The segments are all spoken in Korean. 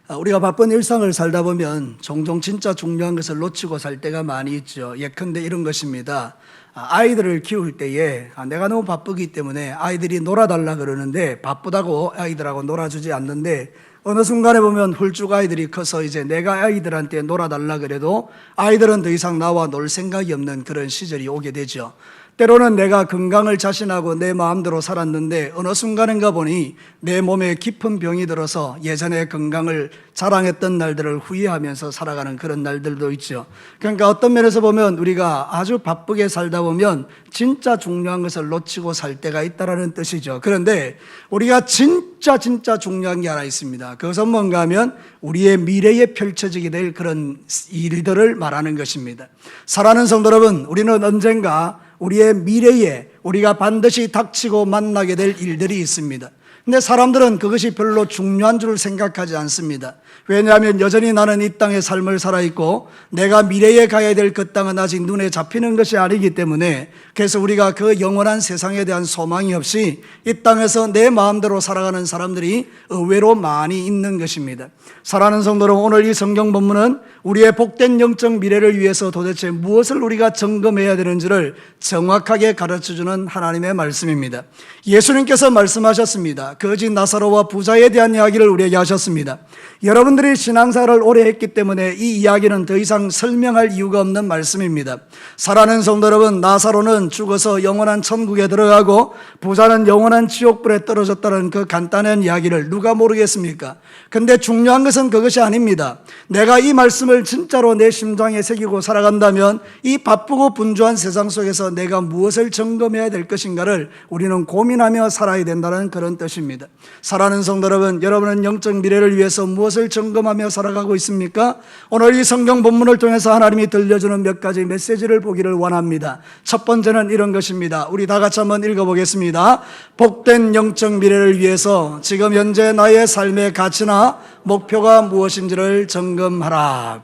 우리가 바쁜 일상을 살다 보면 종종 진짜 중요한 것을 놓치고 살 때가 많이 있죠. 예컨대 이런 것입니다. 아이들을 키울 때에 내가 너무 바쁘기 때문에 아이들이 놀아달라 그러는데 바쁘다고 아이들하고 놀아주지 않는데 어느 순간에 보면 훌쭉 아이들이 커서 이제 내가 아이들한테 놀아달라 그래도 아이들은 더 이상 나와 놀 생각이 없는 그런 시절이 오게 되죠. 때로는 내가 건강을 자신하고 내 마음대로 살았는데 어느 순간인가 보니 내 몸에 깊은 병이 들어서 예전에 건강을 자랑했던 날들을 후회하면서 살아가는 그런 날들도 있죠. 그러니까 어떤 면에서 보면 우리가 아주 바쁘게 살다 보면 진짜 중요한 것을 놓치고 살 때가 있다는 뜻이죠. 그런데 우리가 진짜 중요한 게 하나 있습니다. 그것은 뭔가 하면 우리의 미래에 펼쳐지게 될 그런 일들을 말하는 것입니다. 사랑하는 성도 여러분, 우리는 언젠가 우리의 미래에 우리가 반드시 닥치고 만나게 될 일들이 있습니다. 근데 사람들은 그것이 별로 중요한 줄 생각하지 않습니다. 왜냐하면 여전히 나는 이 땅의 삶을 살아있고 내가 미래에 가야 될 그 땅은 아직 눈에 잡히는 것이 아니기 때문에 그래서 우리가 그 영원한 세상에 대한 소망이 없이 이 땅에서 내 마음대로 살아가는 사람들이 의외로 많이 있는 것입니다. 사랑하는 성도 여러분, 오늘 이 성경 본문은 우리의 복된 영적 미래를 위해서 도대체 무엇을 우리가 점검해야 되는지를 정확하게 가르쳐주는 하나님의 말씀입니다. 예수님께서 말씀하셨습니다. 거지 나사로와 부자에 대한 이야기를 우리에게 하셨습니다. 여러분들이 신앙생활을 오래 했기 때문에 이 이야기는 더 이상 설명할 이유가 없는 말씀입니다. 사랑하는 성도 여러분, 나사로는 죽어서 영원한 천국에 들어가고 부자는 영원한 지옥불에 떨어졌다는 그 간단한 이야기를 누가 모르겠습니까? 근데 중요한 것은 그것이 아닙니다. 내가 이 말씀을 진짜로 내 심장에 새기고 살아간다면 이 바쁘고 분주한 세상 속에서 내가 무엇을 점검해야 될 것인가를 우리는 고민하며 살아야 된다는 그런 뜻입니다. 사랑하는 성도 여러분, 여러분은 영적 미래를 위해서 무엇을 점검하며 살아가고 있습니까? 오늘 이 성경 본문을 통해서 하나님이 들려주는 몇 가지 메시지를 보기를 원합니다. 첫 번째는 이런 것입니다. 우리 다 같이 한번 읽어보겠습니다. 복된 영적 미래를 위해서 지금 현재 나의 삶의 가치나 목표가 무엇인지를 점검하라.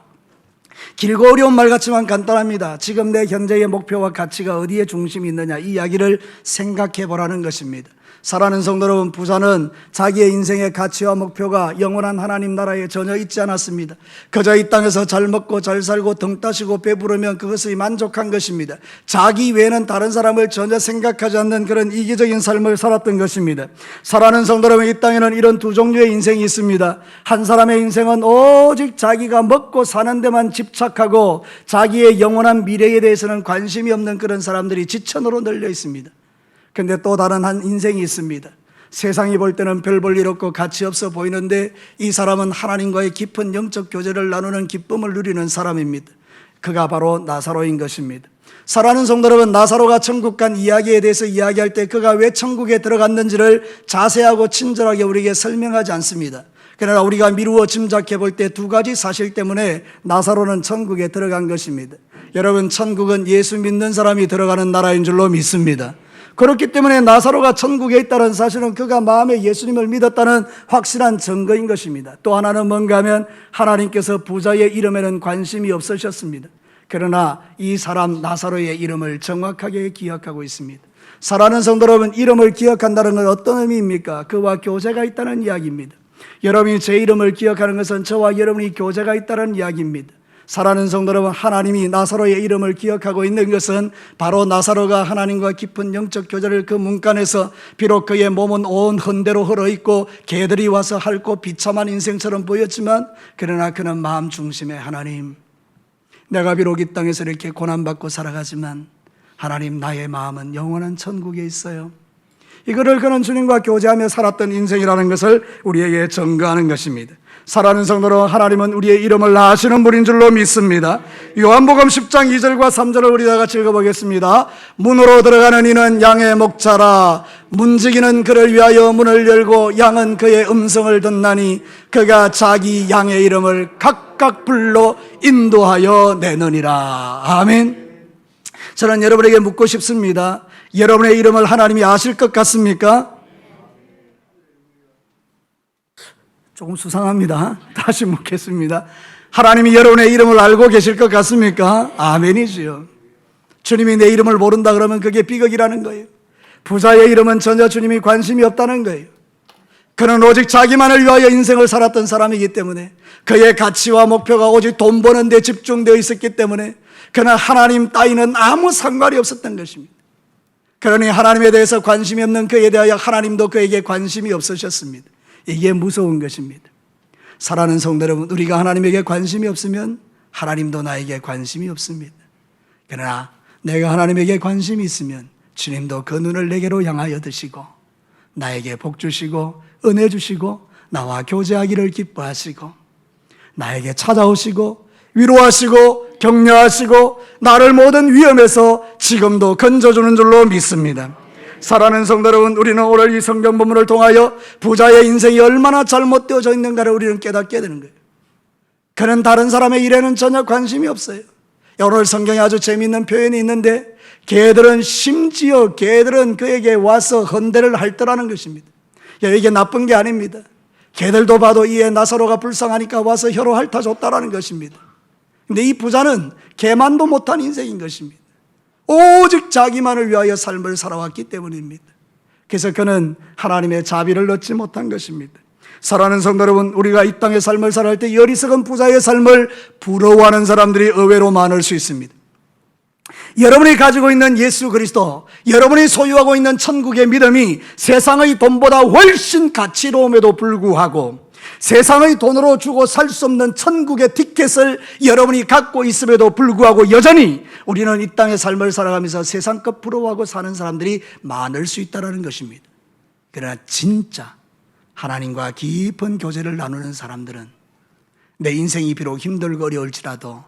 길고 어려운 말 같지만 간단합니다. 지금 내 현재의 목표와 가치가 어디에 중심이 있느냐, 이 이야기를 생각해 보라는 것입니다. 사랑하는 성도 여러분, 부자는 자기의 인생의 가치와 목표가 영원한 하나님 나라에 전혀 있지 않았습니다. 그저 이 땅에서 잘 먹고 잘 살고 등 따시고 배부르면 그것이 만족한 것입니다. 자기 외에는 다른 사람을 전혀 생각하지 않는 그런 이기적인 삶을 살았던 것입니다. 사랑하는 성도 여러분, 이 땅에는 이런 두 종류의 인생이 있습니다. 한 사람의 인생은 오직 자기가 먹고 사는 데만 집착하고 자기의 영원한 미래에 대해서는 관심이 없는 그런 사람들이 지천으로 널려 있습니다. 근데 또 다른 한 인생이 있습니다. 세상이 볼 때는 별 볼 일 없고 가치 없어 보이는데 이 사람은 하나님과의 깊은 영적 교제를 나누는 기쁨을 누리는 사람입니다. 그가 바로 나사로인 것입니다. 사랑하는 성도 여러분, 나사로가 천국 간 이야기에 대해서 이야기할 때 그가 왜 천국에 들어갔는지를 자세하고 친절하게 우리에게 설명하지 않습니다. 그러나 우리가 미루어 짐작해 볼 때 두 가지 사실 때문에 나사로는 천국에 들어간 것입니다. 여러분, 천국은 예수 믿는 사람이 들어가는 나라인 줄로 믿습니다. 그렇기 때문에 나사로가 천국에 있다는 사실은 그가 마음에 예수님을 믿었다는 확실한 증거인 것입니다. 또 하나는 뭔가 하면 하나님께서 부자의 이름에는 관심이 없으셨습니다. 그러나 이 사람 나사로의 이름을 정확하게 기억하고 있습니다. 사랑하는 성도 여러분, 이름을 기억한다는 건 어떤 의미입니까? 그와 교제가 있다는 이야기입니다. 여러분이 제 이름을 기억하는 것은 저와 여러분이 교제가 있다는 이야기입니다. 사랑하는 성도 여러분, 하나님이 나사로의 이름을 기억하고 있는 것은 바로 나사로가 하나님과 깊은 영적 교제를 그 문간에서 비록 그의 몸은 온 헌대로 흘러있고 개들이 와서 핥고 비참한 인생처럼 보였지만 그러나 그는 마음 중심에 하나님, 내가 비록 이 땅에서 이렇게 고난받고 살아가지만 하나님, 나의 마음은 영원한 천국에 있어요. 이거를 그는 주님과 교제하며 살았던 인생이라는 것을 우리에게 증거하는 것입니다. 사랑하는 성도 여러분, 하나님은 우리의 이름을 아시는 분인 줄로 믿습니다. 요한복음 10장 2절과 3절을 우리 다 같이 읽어보겠습니다. 문으로 들어가는 이는 양의 목자라. 문지기는 그를 위하여 문을 열고 양은 그의 음성을 듣나니 그가 자기 양의 이름을 각각 불러 인도하여 내느니라. 아멘. 저는 여러분에게 묻고 싶습니다. 여러분의 이름을 하나님이 아실 것 같습니까? 조금 수상합니다. 다시 묻겠습니다. 하나님이 여러분의 이름을 알고 계실 것 같습니까? 아멘이지요. 주님이 내 이름을 모른다 그러면 그게 비극이라는 거예요. 부자의 이름은 전혀 주님이 관심이 없다는 거예요. 그는 오직 자기만을 위하여 인생을 살았던 사람이기 때문에, 그의 가치와 목표가 오직 돈 버는 데 집중되어 있었기 때문에 그는 하나님 따위는 아무 상관이 없었던 것입니다. 그러니 하나님에 대해서 관심이 없는 그에 대하여 하나님도 그에게 관심이 없으셨습니다. 이게 무서운 것입니다. 사랑하는 성도 여러분, 우리가 하나님에게 관심이 없으면 하나님도 나에게 관심이 없습니다. 그러나 내가 하나님에게 관심이 있으면 주님도 그 눈을 내게로 향하여 드시고 나에게 복 주시고 은혜 주시고 나와 교제하기를 기뻐하시고 나에게 찾아오시고 위로하시고 격려하시고 나를 모든 위험에서 지금도 건져주는 줄로 믿습니다. 사랑하는 성도 여러분, 우리는 오늘 이 성경 본문을 통하여 부자의 인생이 얼마나 잘못되어져 있는가를 우리는 깨닫게 되는 거예요. 그는 다른 사람의 일에는 전혀 관심이 없어요. 오늘 성경에 아주 재미있는 표현이 있는데, 심지어 개들은 그에게 와서 헌대를 할 때라는 것입니다. 이게 나쁜 게 아닙니다. 개들도 봐도 이에 나사로가 불쌍하니까 와서 혀로 핥아줬다라는 것입니다. 근데 이 부자는 개만도 못한 인생인 것입니다. 오직 자기만을 위하여 삶을 살아왔기 때문입니다. 그래서 그는 하나님의 자비를 얻지 못한 것입니다. 사랑하는 성도 여러분, 우리가 이 땅의 삶을 살아갈 때 어리석은 부자의 삶을 부러워하는 사람들이 의외로 많을 수 있습니다. 여러분이 가지고 있는 예수 그리스도, 여러분이 소유하고 있는 천국의 믿음이 세상의 돈보다 훨씬 가치로움에도 불구하고 세상의 돈으로 주고 살 수 없는 천국의 티켓을 여러분이 갖고 있음에도 불구하고 여전히 우리는 이 땅의 삶을 살아가면서 세상 것 부러워하고 사는 사람들이 많을 수 있다는 것입니다. 그러나 진짜 하나님과 깊은 교제를 나누는 사람들은 내 인생이 비록 힘들고 어려울지라도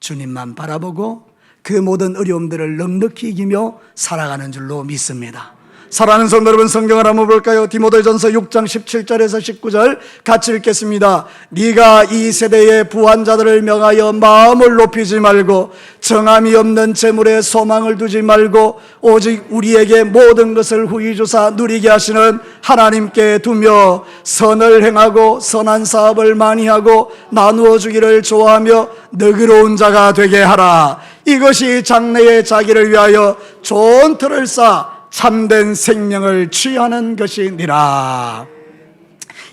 주님만 바라보고 그 모든 어려움들을 넉넉히 이기며 살아가는 줄로 믿습니다. 사랑하는 성도 여러분, 성경을 한번 볼까요? 디모데전서 6장 17절에서 19절 같이 읽겠습니다. 네가 이 세대의 부한 자들을 명하여 마음을 높이지 말고 정함이 없는 재물에 소망을 두지 말고 오직 우리에게 모든 것을 후히 주사 누리게 하시는 하나님께 두며 선을 행하고 선한 사업을 많이 하고 나누어 주기를 좋아하며 너그러운 자가 되게 하라. 이것이 장래의 자기를 위하여 좋은 틀을 쌓아 참된 생명을 취하는 것이니라.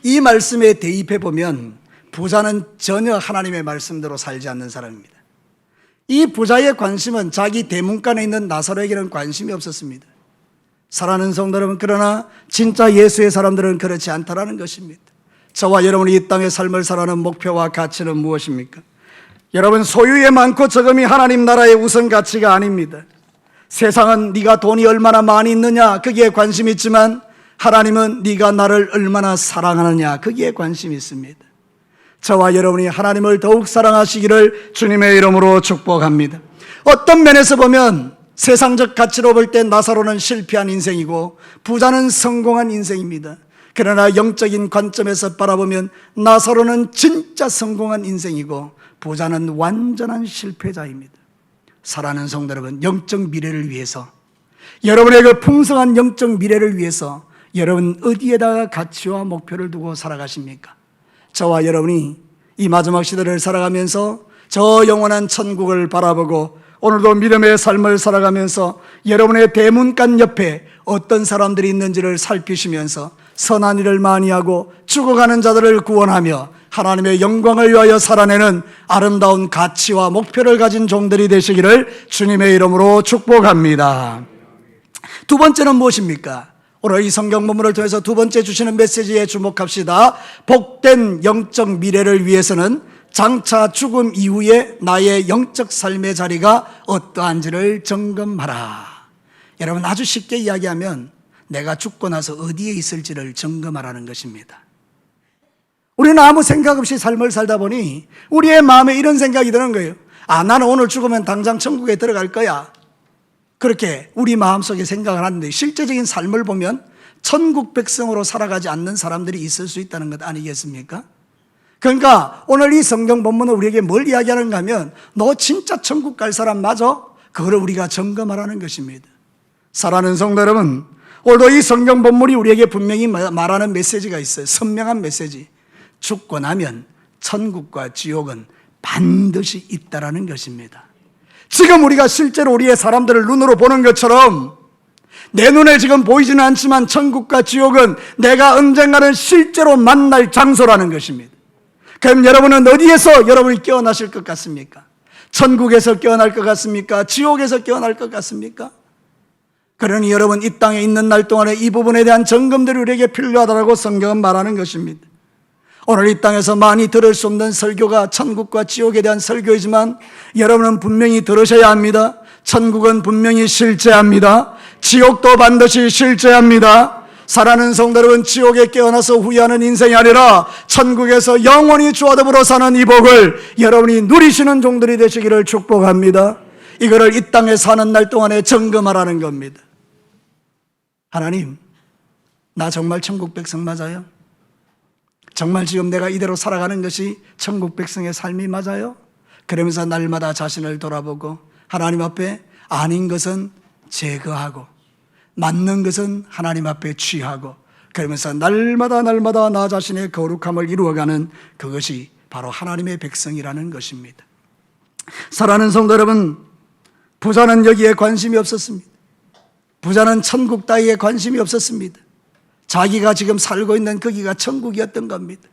이 말씀에 대입해 보면 부자는 전혀 하나님의 말씀대로 살지 않는 사람입니다. 이 부자의 관심은 자기 대문간에 있는 나사로에게는 관심이 없었습니다. 사랑하는 성도 여러분, 그러나 진짜 예수의 사람들은 그렇지 않다라는 것입니다. 저와 여러분이 이 땅의 삶을 살아가는 목표와 가치는 무엇입니까? 여러분, 소유의 많고 적음이 하나님 나라의 우선 가치가 아닙니다. 세상은 네가 돈이 얼마나 많이 있느냐 거기에 관심이 있지만 하나님은 네가 나를 얼마나 사랑하느냐 거기에 관심이 있습니다. 저와 여러분이 하나님을 더욱 사랑하시기를 주님의 이름으로 축복합니다. 어떤 면에서 보면 세상적 가치로 볼 때 나사로는 실패한 인생이고 부자는 성공한 인생입니다. 그러나 영적인 관점에서 바라보면 나사로는 진짜 성공한 인생이고 부자는 완전한 실패자입니다. 사랑하는 성도 여러분, 영적 미래를 위해서, 여러분의 그 풍성한 영적 미래를 위해서 여러분 어디에다가 가치와 목표를 두고 살아가십니까? 저와 여러분이 이 마지막 시대를 살아가면서 저 영원한 천국을 바라보고 오늘도 믿음의 삶을 살아가면서 여러분의 대문간 옆에 어떤 사람들이 있는지를 살피시면서 선한 일을 많이 하고 죽어가는 자들을 구원하며 하나님의 영광을 위하여 살아내는 아름다운 가치와 목표를 가진 종들이 되시기를 주님의 이름으로 축복합니다. 두 번째는 무엇입니까? 오늘 이 성경 본문을 통해서 두 번째 주시는 메시지에 주목합시다. 복된 영적 미래를 위해서는 장차 죽음 이후에 나의 영적 삶의 자리가 어떠한지를 점검하라. 여러분, 아주 쉽게 이야기하면 내가 죽고 나서 어디에 있을지를 점검하라는 것입니다. 우리는 아무 생각 없이 삶을 살다 보니 우리의 마음에 이런 생각이 드는 거예요. 나는 오늘 죽으면 당장 천국에 들어갈 거야. 그렇게 우리 마음속에 생각을 하는데 실제적인 삶을 보면 천국 백성으로 살아가지 않는 사람들이 있을 수 있다는 것 아니겠습니까? 그러니까 오늘 이 성경 본문은 우리에게 뭘 이야기하는가 하면 너 진짜 천국 갈 사람 맞아? 그거를 우리가 점검하라는 것입니다. 사랑하는 성도 여러분, 오늘도 이 성경 본문이 우리에게 분명히 말하는 메시지가 있어요. 선명한 메시지. 죽고 나면 천국과 지옥은 반드시 있다라는 것입니다. 지금 우리가 실제로 우리의 사람들을 눈으로 보는 것처럼 내 눈에 지금 보이지는 않지만 천국과 지옥은 내가 언젠가는 실제로 만날 장소라는 것입니다. 그럼 여러분은 어디에서 여러분이 깨어나실 것 같습니까? 천국에서 깨어날 것 같습니까? 지옥에서 깨어날 것 같습니까? 그러니 여러분, 이 땅에 있는 날 동안에 이 부분에 대한 점검들이 우리에게 필요하다고 성경은 말하는 것입니다. 오늘 이 땅에서 많이 들을 수 없는 설교가 천국과 지옥에 대한 설교이지만 여러분은 분명히 들으셔야 합니다. 천국은 분명히 실제합니다. 지옥도 반드시 실제합니다. 사랑하는 성도 여러분, 지옥에 깨어나서 후회하는 인생이 아니라 천국에서 영원히 주와 더불어 사는 이 복을 여러분이 누리시는 종들이 되시기를 축복합니다. 이거를 이 땅에 사는 날 동안에 점검하라는 겁니다. 하나님, 나 정말 천국 백성 맞아요? 정말 지금 내가 이대로 살아가는 것이 천국 백성의 삶이 맞아요? 그러면서 날마다 자신을 돌아보고 하나님 앞에 아닌 것은 제거하고 맞는 것은 하나님 앞에 취하고, 그러면서 날마다 나 자신의 거룩함을 이루어가는 그것이 바로 하나님의 백성이라는 것입니다. 사랑하는 성도 여러분, 부자는 여기에 관심이 없었습니다. 부자는 천국 따위에 관심이 없었습니다. 자기가 지금 살고 있는 거기가 천국이었던 겁니다.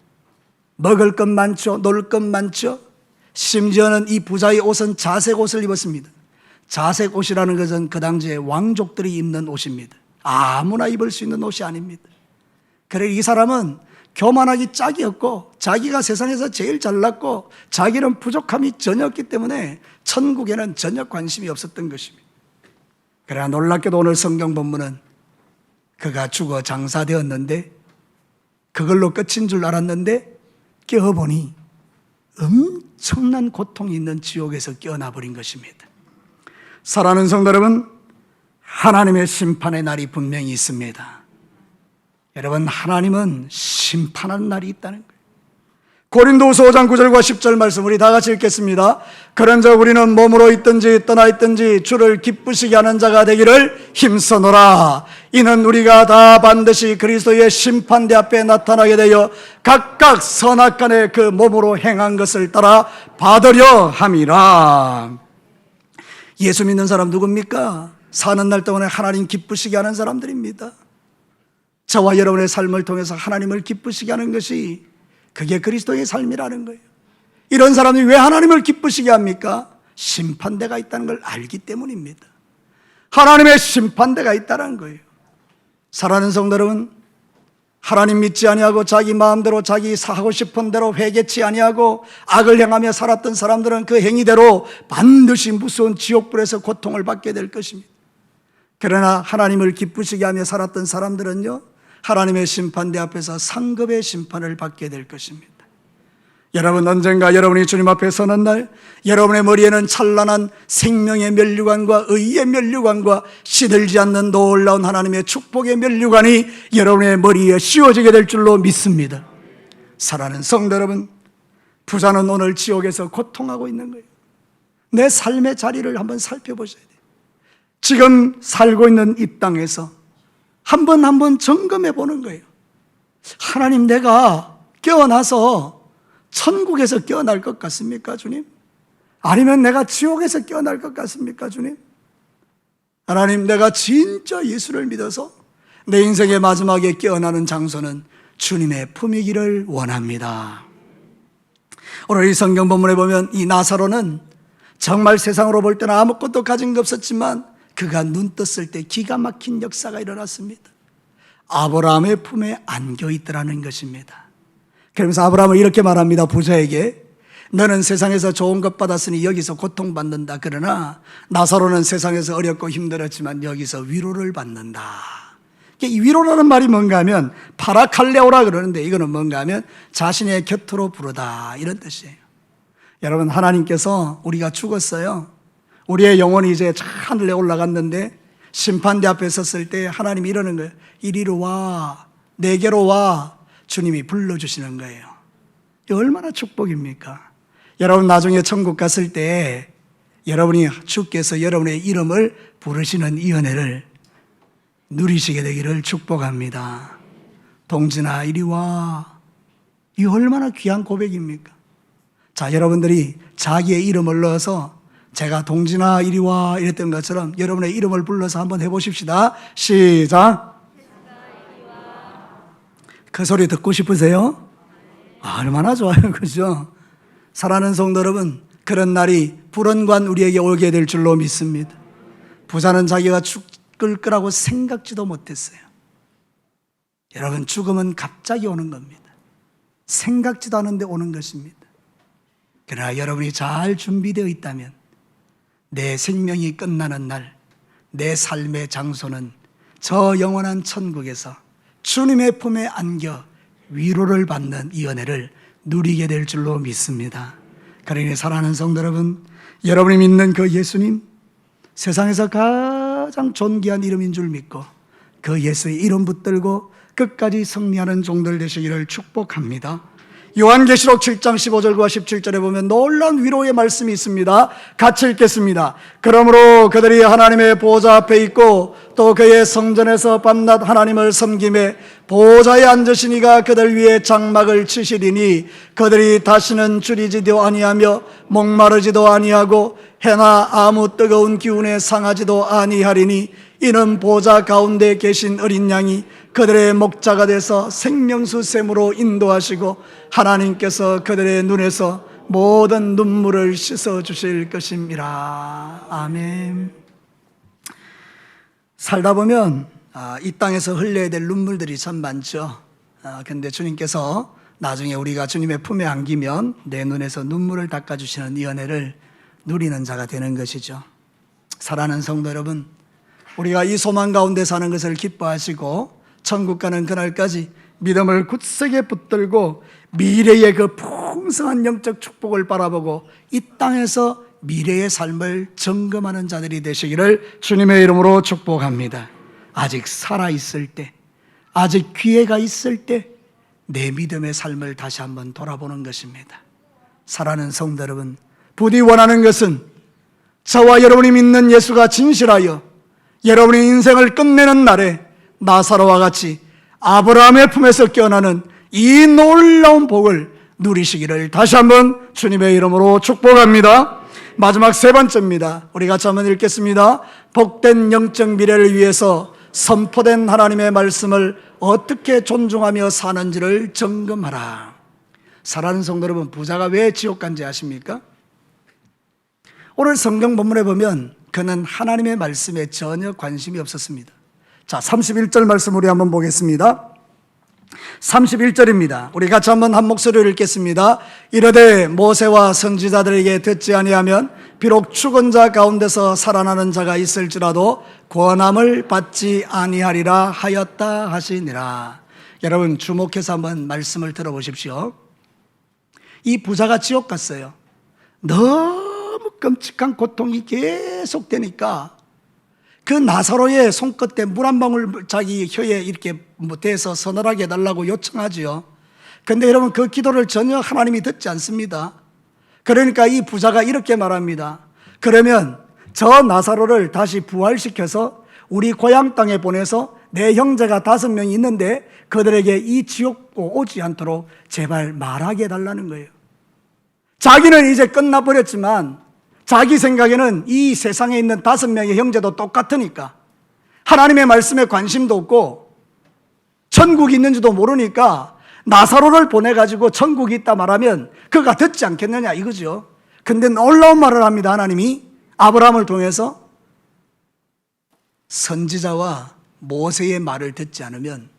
먹을 것 많죠. 놀 것 많죠. 심지어는 이 부자의 옷은 자색 옷을 입었습니다. 자색 옷이라는 것은 그 당시에 왕족들이 입는 옷입니다. 아무나 입을 수 있는 옷이 아닙니다. 그래, 이 사람은 교만하기 짝이 없고 자기가 세상에서 제일 잘났고 자기는 부족함이 전혀 없기 때문에 천국에는 전혀 관심이 없었던 것입니다. 그러나 놀랍게도 오늘 성경 본문은 그가 죽어 장사되었는데 그걸로 끝인 줄 알았는데 깨어보니 엄청난 고통이 있는 지옥에서 깨어나 버린 것입니다. 사랑하는 성도 여러분, 하나님의 심판의 날이 분명히 있습니다. 여러분, 하나님은 심판하는 날이 있다는 거예요. 고린도후서 5장 9절과 10절 말씀 우리 다 같이 읽겠습니다. 그런즉 우리는 몸으로 있든지 떠나 있든지 주를 기쁘시게 하는 자가 되기를 힘써노라. 이는 우리가 다 반드시 그리스도의 심판대 앞에 나타나게 되어 각각 선악간에 그 몸으로 행한 것을 따라 받으려 함이라. 예수 믿는 사람 누굽니까? 사는 날 동안에 하나님 기쁘시게 하는 사람들입니다. 저와 여러분의 삶을 통해서 하나님을 기쁘시게 하는 것이 그게 그리스도의 삶이라는 거예요. 이런 사람이 왜 하나님을 기쁘시게 합니까? 심판대가 있다는 걸 알기 때문입니다. 하나님의 심판대가 있다는 거예요. 사랑하는 성도 여러분, 하나님 믿지 아니하고 자기 마음대로 자기 하고 싶은 대로 회개치 아니하고 악을 행하며 살았던 사람들은 그 행위대로 반드시 무서운 지옥불에서 고통을 받게 될 것입니다. 그러나 하나님을 기쁘시게 하며 살았던 사람들은요, 하나님의 심판대 앞에서 상급의 심판을 받게 될 것입니다. 여러분, 언젠가 여러분이 주님 앞에 서는 날 여러분의 머리에는 찬란한 생명의 면류관과 의의 면류관과 시들지 않는 놀라운 하나님의 축복의 면류관이 여러분의 머리에 씌워지게 될 줄로 믿습니다. 사랑하는 성도 여러분, 부자는 오늘 지옥에서 고통하고 있는 거예요. 내 삶의 자리를 한번 살펴보셔야 돼요. 지금 살고 있는 이 땅에서 한 번 점검해 보는 거예요. 하나님, 내가 깨어나서 천국에서 깨어날 것 같습니까, 주님? 아니면 내가 지옥에서 깨어날 것 같습니까, 주님? 하나님, 내가 진짜 예수를 믿어서 내 인생의 마지막에 깨어나는 장소는 주님의 품이기를 원합니다. 오늘 이 성경 본문에 보면 이 나사로는 정말 세상으로 볼 때는 아무것도 가진 게 없었지만 그가 눈 떴을 때 기가 막힌 역사가 일어났습니다. 아브라함의 품에 안겨 있더라는 것입니다. 그러면서 아브라함은 이렇게 말합니다. 부자에게, 너는 세상에서 좋은 것 받았으니 여기서 고통받는다. 그러나 나사로는 세상에서 어렵고 힘들었지만 여기서 위로를 받는다. 이 위로라는 말이 뭔가 하면 파라칼레오라 그러는데 이거는 뭔가 하면 자신의 곁으로 부르다, 이런 뜻이에요. 여러분, 하나님께서 우리가 죽었어요. 우리의 영혼이 이제 하늘에 올라갔는데 심판대 앞에 섰을 때 하나님이 이러는 거예요. 이리로 와, 내게로 와. 주님이 불러주시는 거예요. 이 얼마나 축복입니까? 여러분, 나중에 천국 갔을 때 여러분이 주께서 여러분의 이름을 부르시는 이 은혜를 누리시게 되기를 축복합니다. 동진아, 이리 와. 이 얼마나 귀한 고백입니까? 자, 여러분들이 자기의 이름을 넣어서 제가 동진아 이리 와 이랬던 것처럼 여러분의 이름을 불러서 한번 해보십시다. 시작. 그 소리 듣고 싶으세요? 얼마나 좋아요, 그죠? 사랑하는 성도 여러분, 그런 날이 불언관 우리에게 오게 될 줄로 믿습니다. 부자는 자기가 죽을 거라고 생각지도 못했어요. 여러분, 죽음은 갑자기 오는 겁니다. 생각지도 않은데 오는 것입니다. 그러나 여러분이 잘 준비되어 있다면 내 생명이 끝나는 날, 내 삶의 장소는 저 영원한 천국에서 주님의 품에 안겨 위로를 받는 이 은혜를 누리게 될 줄로 믿습니다. 그러니 사랑하는 성도 여러분, 여러분이 믿는 그 예수님, 세상에서 가장 존귀한 이름인 줄 믿고 그 예수의 이름 붙들고 끝까지 승리하는 종들 되시기를 축복합니다. 요한계시록 7장 15절과 17절에 보면 놀라운 위로의 말씀이 있습니다. 같이 읽겠습니다. 그러므로 그들이 하나님의 보좌 앞에 있고 또 그의 성전에서 밤낮 하나님을 섬김에 보좌에 앉으신 이가 그들 위에 장막을 치시리니 그들이 다시는 줄이지도 아니하며 목마르지도 아니하고 해나 아무 뜨거운 기운에 상하지도 아니하리니 이는 보좌 가운데 계신 어린 양이 그들의 목자가 돼서 생명수 샘으로 인도하시고 하나님께서 그들의 눈에서 모든 눈물을 씻어 주실 것임이라. 아멘. 살다 보면 이 땅에서 흘려야 될 눈물들이 참 많죠. 근데 주님께서 나중에 우리가 주님의 품에 안기면 내 눈에서 눈물을 닦아주시는 이 은혜를 누리는 자가 되는 것이죠. 사랑하는 성도 여러분, 우리가 이 소망 가운데 사는 것을 기뻐하시고 천국 가는 그날까지 믿음을 굳세게 붙들고 미래의 그 풍성한 영적 축복을 바라보고 이 땅에서 미래의 삶을 점검하는 자들이 되시기를 주님의 이름으로 축복합니다. 아직 살아있을 때, 아직 기회가 있을 때 내 믿음의 삶을 다시 한번 돌아보는 것입니다. 사랑하는 성도 여러분, 부디 원하는 것은 저와 여러분이 믿는 예수가 진실하여 여러분의 인생을 끝내는 날에 나사로와 같이 아브라함의 품에서 깨어나는 이 놀라운 복을 누리시기를 다시 한번 주님의 이름으로 축복합니다. 마지막 세 번째입니다. 우리 같이 한번 읽겠습니다. 복된 영적 미래를 위해서 선포된 하나님의 말씀을 어떻게 존중하며 사는지를 점검하라. 사랑하는 성도 여러분, 부자가 왜 지옥 간지 아십니까? 오늘 성경 본문에 보면 그는 하나님의 말씀에 전혀 관심이 없었습니다. 자, 31절 말씀 우리 한번 보겠습니다. 31절입니다. 우리 같이 한번 한 목소리로 읽겠습니다. 이르되 모세와 선지자들에게 듣지 아니하면 비록 죽은 자 가운데서 살아나는 자가 있을지라도 권함을 받지 아니하리라 하였다 하시니라. 여러분 주목해서 한번 말씀을 들어보십시오. 이 부자가 지옥 갔어요. 너무 끔찍한 고통이 계속되니까 그 나사로의 손끝에 물 한 방울 자기 혀에 이렇게 대서 서늘하게 해달라고 요청하지요. 근데 여러분 그 기도를 전혀 하나님이 듣지 않습니다. 그러니까 이 부자가 이렇게 말합니다. 그러면 저 나사로를 다시 부활시켜서 우리 고향 땅에 보내서 내 형제가 5명이 있는데 그들에게 이 지옥고 오지 않도록 제발 말하게 해달라는 거예요. 자기는 이제 끝나버렸지만 자기 생각에는 이 세상에 있는 5명의 형제도 똑같으니까 하나님의 말씀에 관심도 없고 천국이 있는지도 모르니까 나사로를 보내가지고 천국이 있다 말하면 그가 듣지 않겠느냐 이거죠. 근데 놀라운 말을 합니다. 하나님이 아브라함을 통해서 선지자와 모세의 말을 듣지 않으면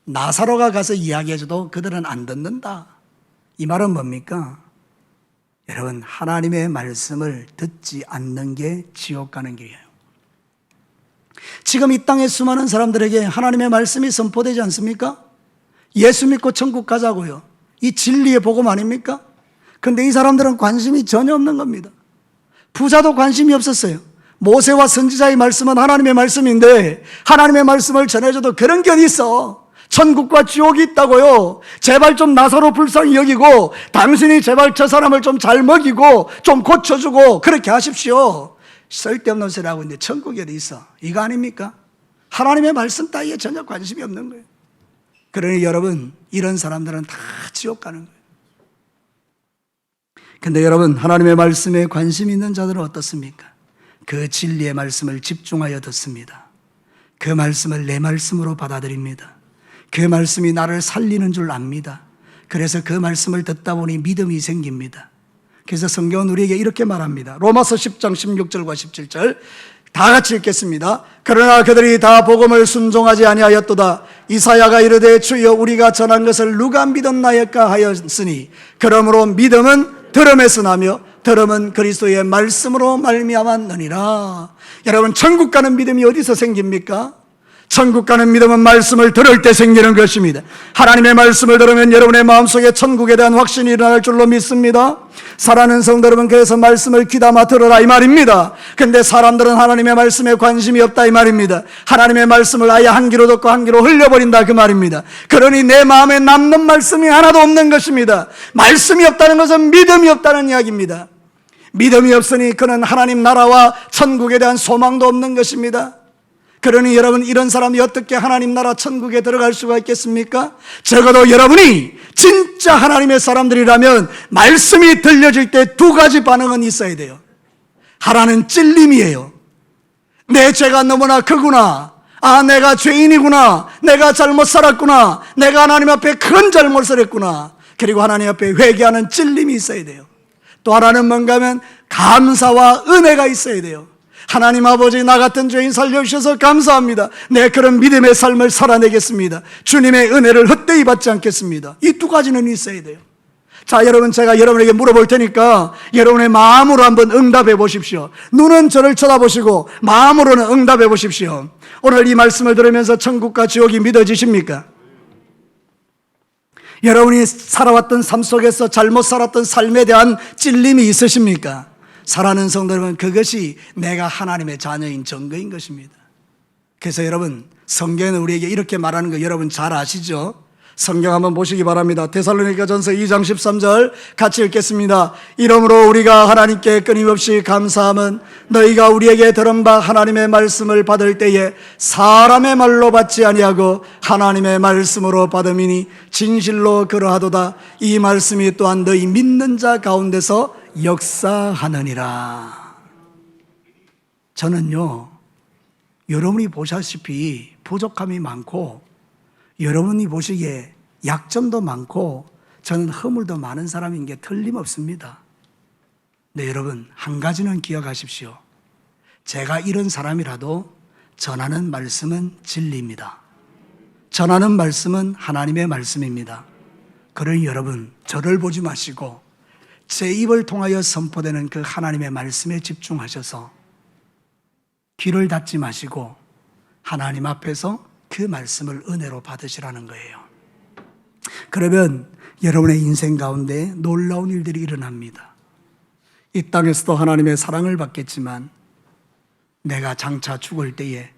나사로가 가서 이야기해줘도 그들은 안 듣는다. 이 말은 뭡니까? 여러분 하나님의 말씀을 듣지 않는 게 지옥 가는 길이에요. 지금 이 땅의 수많은 사람들에게 하나님의 말씀이 선포되지 않습니까? 예수 믿고 천국 가자고요. 이 진리의 복음 아닙니까? 근데 이 사람들은 관심이 전혀 없는 겁니다. 부자도 관심이 없었어요. 모세와 선지자의 말씀은 하나님의 말씀인데 하나님의 말씀을 전해줘도 그런 게 어디 있어. 천국과 지옥이 있다고요. 제발 좀 나사로 불쌍히 여기고 당신이 제발 저 사람을 좀 잘 먹이고 좀 고쳐주고 그렇게 하십시오. 쓸데없는 소리 하고 있는데 천국이 어디 있어. 이거 아닙니까? 하나님의 말씀 따위에 전혀 관심이 없는 거예요. 그러니 여러분 이런 사람들은 다 지옥 가는 거예요. 근데 여러분, 하나님의 말씀에 관심 있는 자들은 어떻습니까? 그 진리의 말씀을 집중하여 듣습니다. 그 말씀을 내 말씀으로 받아들입니다. 그 말씀이 나를 살리는 줄 압니다. 그래서 그 말씀을 듣다 보니 믿음이 생깁니다. 그래서 성경은 우리에게 이렇게 말합니다. 로마서 10장 16절과 17절 다 같이 읽겠습니다. 그러나 그들이 다 복음을 순종하지 아니하였도다. 이사야가 이르되 주여 우리가 전한 것을 누가 믿었나이까 하였으니 그러므로 믿음은 들음에서 나며 들음은 그리스도의 말씀으로 말미암았느니라. 여러분, 천국 가는 믿음이 어디서 생깁니까? 천국 가는 믿음은 말씀을 들을 때 생기는 것입니다. 하나님의 말씀을 들으면 여러분의 마음속에 천국에 대한 확신이 일어날 줄로 믿습니다. 사랑하는 성도 여러분, 그래서 말씀을 귀담아 들으라 이 말입니다. 근데 사람들은 하나님의 말씀에 관심이 없다 이 말입니다. 하나님의 말씀을 아예 한 귀로 듣고 한 귀로 흘려버린다 그 말입니다. 그러니 내 마음에 남는 말씀이 하나도 없는 것입니다. 말씀이 없다는 것은 믿음이 없다는 이야기입니다. 믿음이 없으니 그는 하나님 나라와 천국에 대한 소망도 없는 것입니다. 그러니 여러분, 이런 사람이 어떻게 하나님 나라 천국에 들어갈 수가 있겠습니까? 적어도 여러분이 진짜 하나님의 사람들이라면 말씀이 들려질 때 두 가지 반응은 있어야 돼요. 하나는 찔림이에요. 내 죄가 너무나 크구나. 내가 죄인이구나. 내가 잘못 살았구나. 내가 하나님 앞에 큰 잘못을 했구나. 그리고 하나님 앞에 회개하는 찔림이 있어야 돼요. 또 하나는 뭔가 하면 감사와 은혜가 있어야 돼요. 하나님 아버지, 나 같은 죄인 살려주셔서 감사합니다. 내 그런 믿음의 삶을 살아내겠습니다. 주님의 은혜를 헛되이 받지 않겠습니다. 이 두 가지는 있어야 돼요. 자, 여러분, 제가 여러분에게 물어볼 테니까 여러분의 마음으로 한번 응답해 보십시오. 눈은 저를 쳐다보시고 마음으로는 응답해 보십시오. 오늘 이 말씀을 들으면서 천국과 지옥이 믿어지십니까? 여러분이 살아왔던 삶 속에서 잘못 살았던 삶에 대한 찔림이 있으십니까? 사랑하는 성도 여러분, 그것이 내가 하나님의 자녀인 증거인 것입니다. 그래서 여러분, 성경은 우리에게 이렇게 말하는 거 여러분 잘 아시죠? 성경 한번 보시기 바랍니다. 데살로니가전서 2장 13절 같이 읽겠습니다. 이러므로 우리가 하나님께 끊임없이 감사함은 너희가 우리에게 들은 바 하나님의 말씀을 받을 때에 사람의 말로 받지 아니하고 하나님의 말씀으로 받음이니 진실로 그러하도다. 이 말씀이 또한 너희 믿는 자 가운데서 역사하느니라. 저는요, 여러분이 보시다시피 부족함이 많고 여러분이 보시기에 약점도 많고 저는 허물도 많은 사람인 게 틀림없습니다. 네, 여러분, 한 가지는 기억하십시오. 제가 이런 사람이라도 전하는 말씀은 진리입니다. 전하는 말씀은 하나님의 말씀입니다. 그러니 여러분, 저를 보지 마시고 제 입을 통하여 선포되는 그 하나님의 말씀에 집중하셔서 귀를 닫지 마시고 하나님 앞에서 그 말씀을 은혜로 받으시라는 거예요. 그러면 여러분의 인생 가운데 놀라운 일들이 일어납니다. 이 땅에서도 하나님의 사랑을 받겠지만 내가 장차 죽을 때에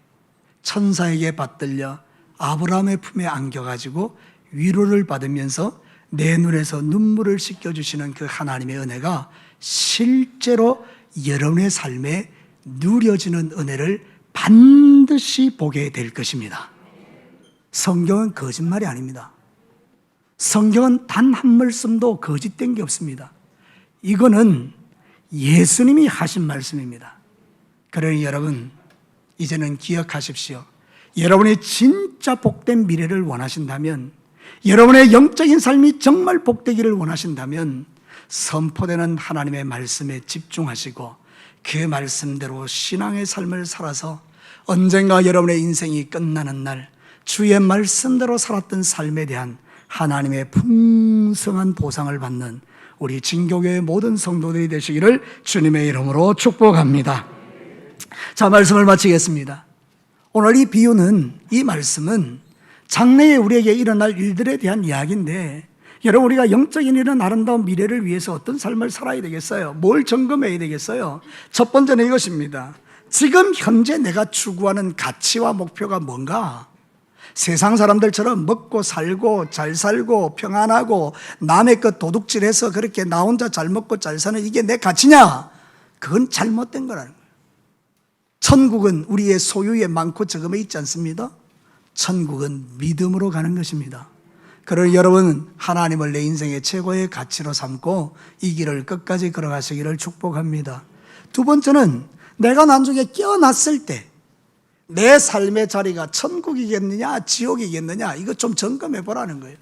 천사에게 받들려 아브라함의 품에 안겨가지고 위로를 받으면서 내 눈에서 눈물을 씻겨주시는 그 하나님의 은혜가 실제로 여러분의 삶에 누려지는 은혜를 반드시 보게 될 것입니다. 성경은 거짓말이 아닙니다. 성경은 단 한 말씀도 거짓된 게 없습니다. 이거는 예수님이 하신 말씀입니다. 그러니 여러분, 이제는 기억하십시오. 여러분이 진짜 복된 미래를 원하신다면, 여러분의 영적인 삶이 정말 복되기를 원하신다면 선포되는 하나님의 말씀에 집중하시고 그 말씀대로 신앙의 삶을 살아서 언젠가 여러분의 인생이 끝나는 날 주의 말씀대로 살았던 삶에 대한 하나님의 풍성한 보상을 받는 우리 진교교의 모든 성도들이 되시기를 주님의 이름으로 축복합니다. 자, 말씀을 마치겠습니다. 오늘 이 비유는, 이 말씀은 장래에 우리에게 일어날 일들에 대한 이야기인데, 여러분, 우리가 영적인 이런 아름다운 미래를 위해서 어떤 삶을 살아야 되겠어요? 뭘 점검해야 되겠어요? 첫 번째는 이것입니다. 지금 현재 내가 추구하는 가치와 목표가 뭔가? 세상 사람들처럼 먹고 살고 잘 살고 평안하고 남의 것 도둑질해서 그렇게 나 혼자 잘 먹고 잘 사는 이게 내 가치냐? 그건 잘못된 거라는 거예요. 천국은 우리의 소유에 많고 적음에 있지 않습니다. 천국은 믿음으로 가는 것입니다. 그럴 여러분 하나님을 내 인생의 최고의 가치로 삼고 이 길을 끝까지 걸어가시기를 축복합니다. 두 번째는 내가 나중에 깨어났을 때 내 삶의 자리가 천국이겠느냐 지옥이겠느냐 이거 좀 점검해 보라는 거예요.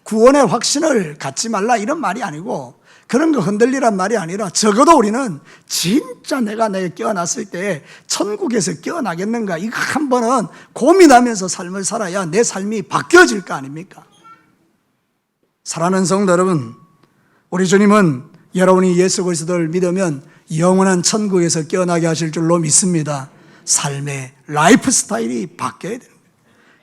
구원의 확신을 갖지 말라 이런 말이 아니고 그런 거 흔들리란 말이 아니라 적어도 우리는 진짜 내가 깨어났을 때 천국에서 깨어나겠는가 이거 한 번은 고민하면서 삶을 살아야 내 삶이 바뀌어질 거 아닙니까? 사랑하는 성도 여러분, 우리 주님은 여러분이 예수 그리스도를 믿으면 영원한 천국에서 깨어나게 하실 줄로 믿습니다. 삶의 라이프 스타일이 바뀌어야 되는 거예요.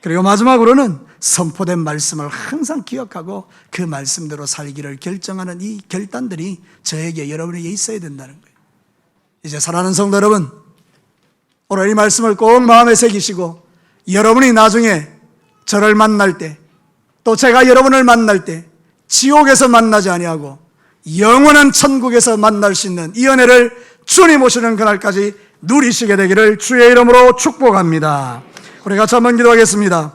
그리고 마지막으로는 선포된 말씀을 항상 기억하고 그 말씀대로 살기를 결정하는 이 결단들이 저에게 여러분에게 있어야 된다는 거예요. 이제 사랑하는 성도 여러분, 오늘 이 말씀을 꼭 마음에 새기시고 여러분이 나중에 저를 만날 때 또 제가 여러분을 만날 때 지옥에서 만나지 아니하고 영원한 천국에서 만날 수 있는 이 은혜를 주님 오시는 그날까지 누리시게 되기를 주의 이름으로 축복합니다. 우리 같이 한번 기도하겠습니다.